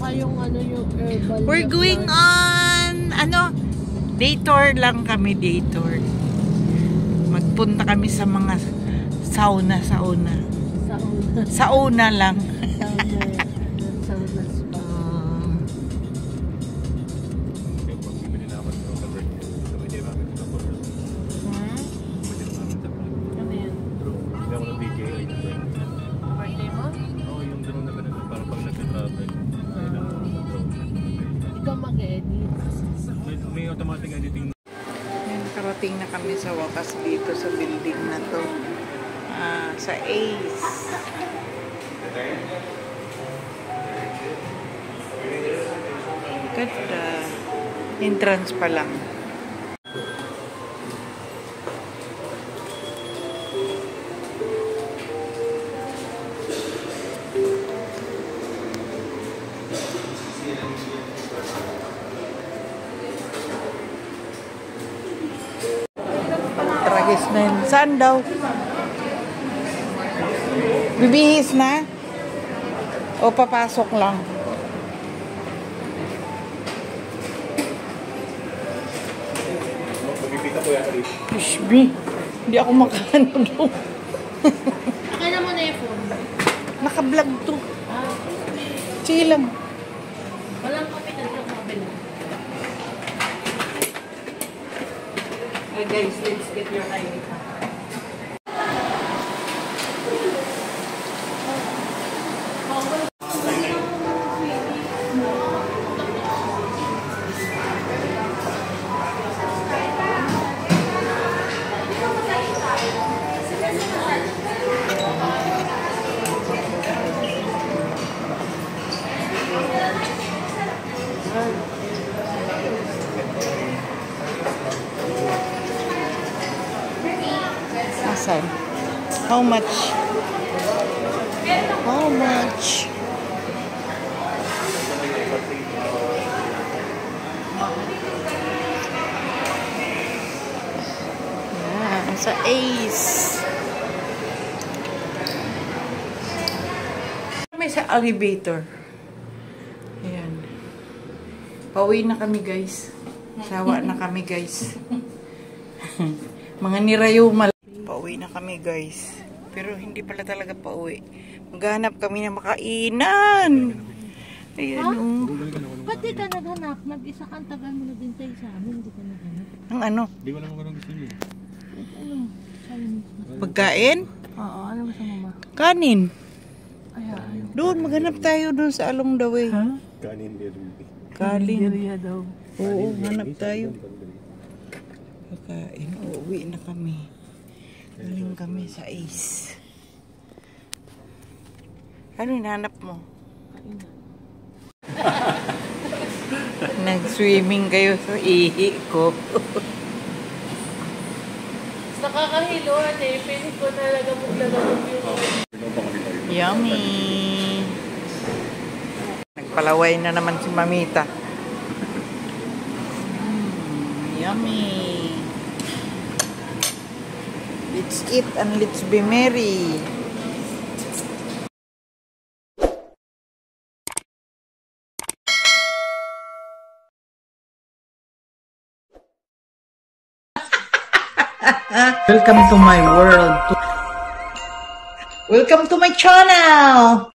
Tsaka yung ano yung herbal. We're going on, day tour lang kami, day tour. Magpunta kami sa mga sauna. Sauna. Sauna lang. Sauna spa. Ano yan? Birthday mo? Oo, yung drone na ganun. Parang pag nag-travel. Ikaw mag-edit. May automatic editing. Nakarating na kami sa wakas dito sa building na to. Sa Ace. Ganda. Entrance pa lang. Tragis na yun. Saan daw? Bibihis na? O papasok lang? Ishbi, hindi ako makano doon. Akala mo na yung phone? Naka-vlog to. Sige lang. Walang kapitan sa kabila. Hey guys, let's get your ID. Asan? How much? How much? Yan, sa Ace. May sa elevator. Ayan. Pauwi na kami guys. Sawa na kami guys. Mga nirayumal. Pauwi na kami guys. Pero hindi pala talaga pauwi. Maghanap kami na makainan. Ayan o. Ba't di ka naghanap? Nag-isa kang tagal mo na din tayo sa amin. Hindi ka naghanap. Ang ano? Hindi ko naman gusto niyo. Ano? Chinese. Pagkain? Oo, ano gusto mo ma? Kanin. Ayan. Doon, maghanap tayo doon sa Along the Way. Ha? Kanin din. Kalin. Diriya daw. Oo, hanap tayo. Pagkain. Uuwi na kami. Galing kami sa Ace. Ano hinahanap mo? Nag-swimming kayo sa ihi ko. Nakakahilo eh. Pilit ko talaga maglagamot yung... Yummy! Nagpalaway na naman si Mamita. Yummy! Let's eat and let's be merry. Welcome to my world. Welcome to my channel.